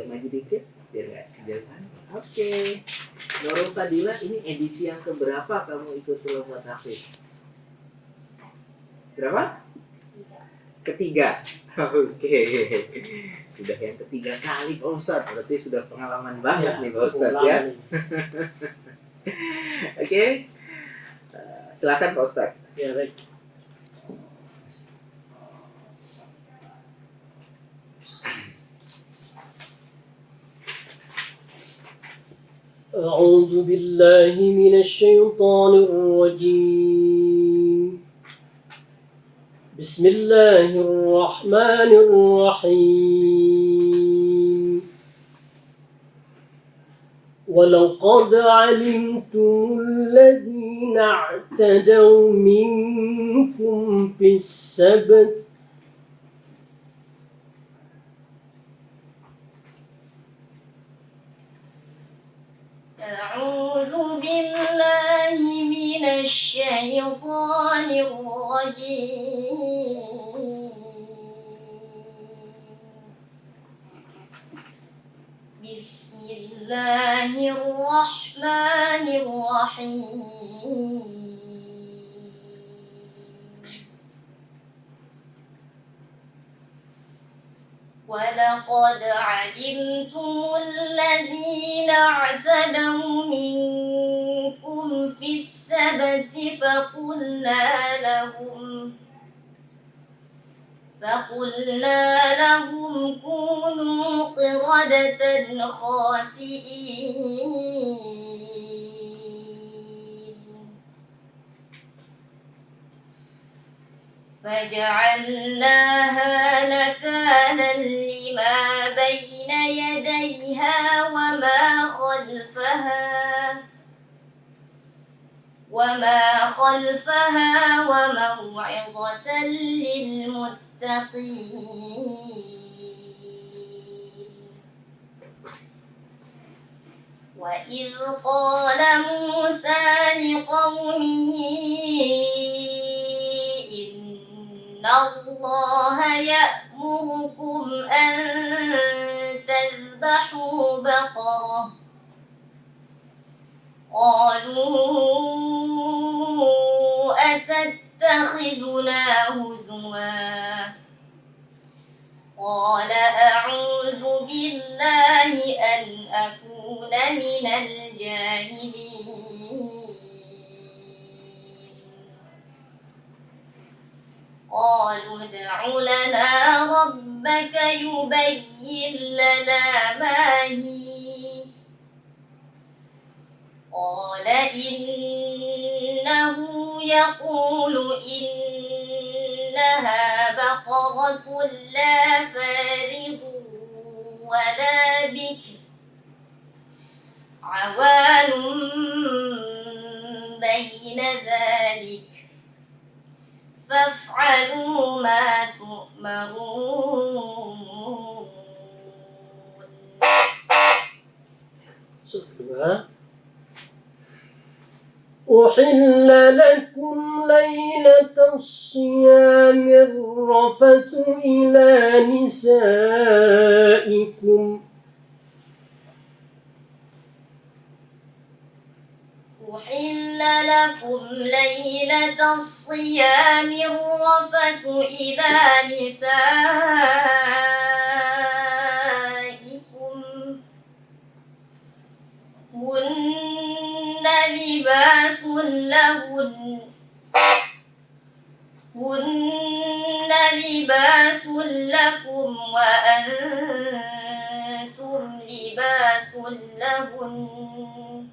maju dikit biar nggak kejauhan. Oke. Nurul Fadila, ini edisi yang keberapa kamu ikut lomba tahfiz? Berapa? Ketiga. Oke. Sudah yang ketiga kali Pak Ustadz, berarti sudah pengalaman banget nih Pak Ustadz ya. Oke. Silakan Pak Ustadz. Ya, baik. أعوذ بالله من الشيطان الرجيم. بسم الله الرحمن الرحيم. ولقد علمتم الذين اعتدوا منكم في السبت أعوذ بالله من الشيطان الرجيم. بسم الله الرحمن الرحيم. ولقد علمتم الذين اعتدوا منكم في السبت فقلنا لهم كونوا قردة خاسئين فجعلناها نكالا لما بين يديها وما خلفها وموعظة للمتقين. وإذ قال موسى لقومه إن الله يأمركم أن تذبحوا بقرة قالوا أتتخذنا هزوا قال أعوذ بالله أن أكون من الجاهلين. قالوا ادع لنا ربك يبين لنا ما هي قال إنه يقول إنها بقرة لا فارغ ولا بكر عوان بين ذلك فافعلوا ما تؤمرون. أحل لكم ليلة الصيام الرفث إلى نسائكم أحل لكم ليلة الصيام الرفث إلى نسائكم هن لباس لكم وأنتم لباس لهن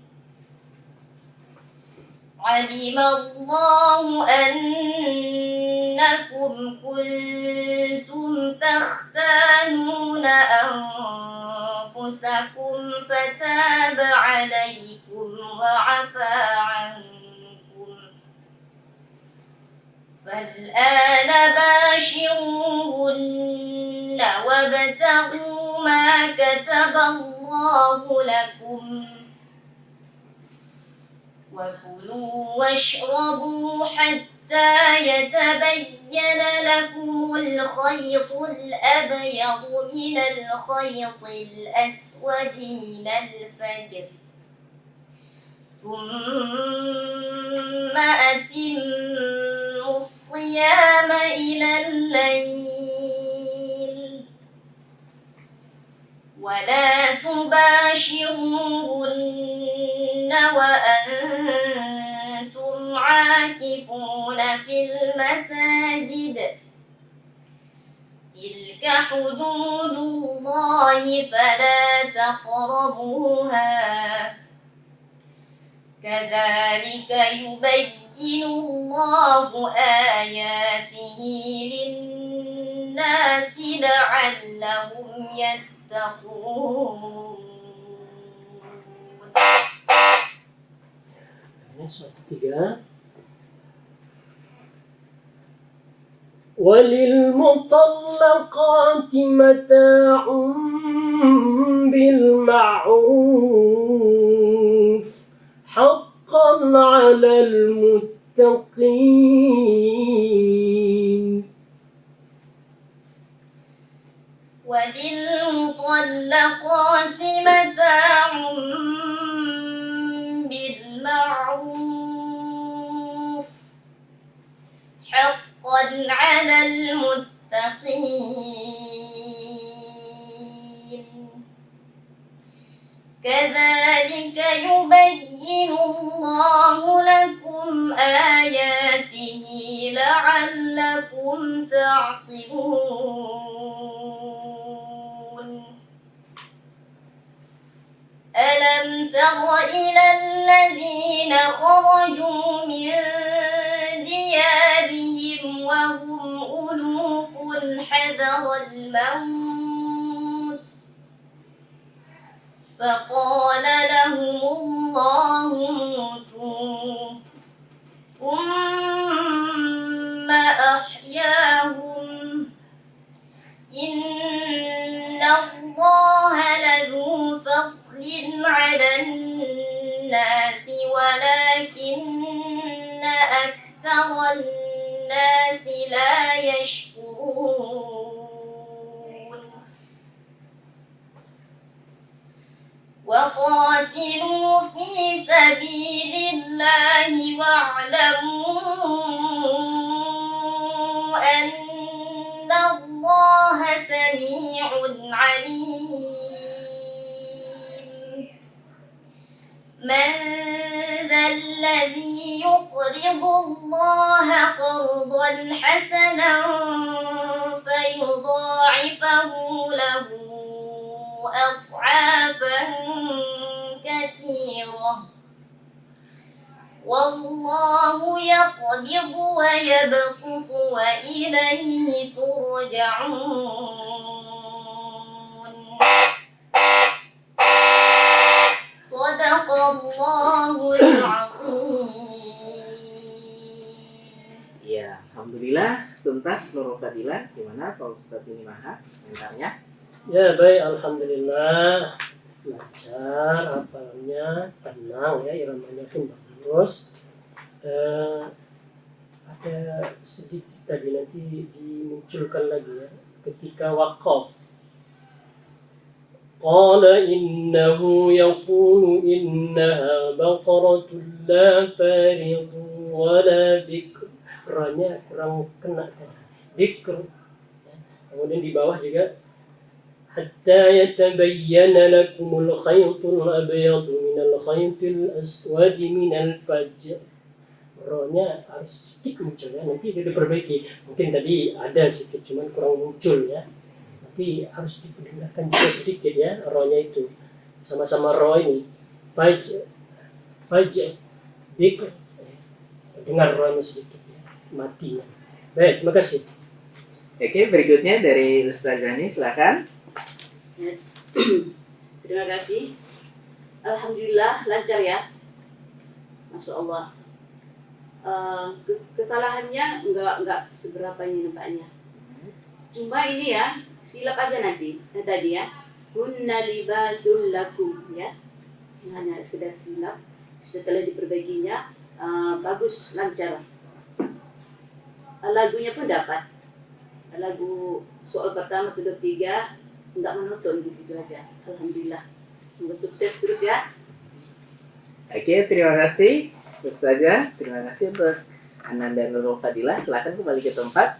علم الله أنكم كنتم تختانون أنفسكم فتاب عليكم وعفى عنكم فالآن باشروهن وابتغوا ما كتب الله لكم وكلوا واشربوا حتى حتى يتبين لكم الخيط الأبيض من الخيط الأسود من الفجر ثم أتموا الصيام إلى الليل ولا تباشروهن وأنتم عاكفون في المساجد تلك حدود الله فلا تقربوها كذلك يبين الله آياته للناس لعلهم يتقون. Surat ketiga. وللمطلقات متاع بالمعروف حقا على المتقين. وللمطلقات متاع بالمعروف حقا على المتقين كذلك يبين الله لكم آياته لعلكم تعقلون. ألم تر إلى الذين خرجوا من ديارهم وهم ألوف حذر الموت فقال لهم الله موتوا ثم أحياهم إن الله لذو فضل على الناس ولكن أكثر الناس لا يشكرون. وقاتلوا في سبيل الله واعلموا أن الله سميع عليم. من ذا الذي يقرض الله قرضا حسنا فيضاعفه له أضعافا كثيرة والله يقبض ويبسط وإليه ترجعون. صدق الله العظيم. Ya, alhamdulillah tuntas Nurul Fadilah. Gimana Pak Ustadz ini Maha komentarnya? Ya baik, alhamdulillah lancar, hafalnya tenang ya, iramanya pun bagus. Ada sedikit tadi nanti dimunculkan lagi ya, ketika waqaf. Qala innahu yaqulu innaha baqaratun la faridun wa la bikr. Ranya kurang kena tadi. Bikr. Kemudian di bawah juga hatta yatabayyana lakumul khaytul abyadu minal khaytil aswadi minal fajr. Rohnya harus sedikit muncul ya, nanti dia diperbaiki. Mungkin tadi ada sedikit, cuman kurang muncul ya. Nanti harus diperdengarkan juga sedikit ya, rohnya itu. Sama-sama roh ini. Fajr, bikr. Dengar rohnya sedikit ya, matinya. Baik, terima kasih. Oke, berikutnya dari Ustaz Zani, silakan. Ya. Terima kasih. Alhamdulillah lancar ya. Masya Allah. Kesalahannya enggak seberapa ini nampaknya. Cuma ini ya, silap aja nanti. Tadi ya. Hunna libasul lakum ya. Hanya sekedar silap. Setelah diperbaikinya bagus, lancar. lagunya pun dapat. Lagu soal pertama, kedua, tiga nggak menonton gitu aja. Alhamdulillah. Semoga sukses terus ya. Oke, terima kasih Ustazah. Terima kasih untuk Ananda Nurul Fadilah. Silakan kembali ke tempat.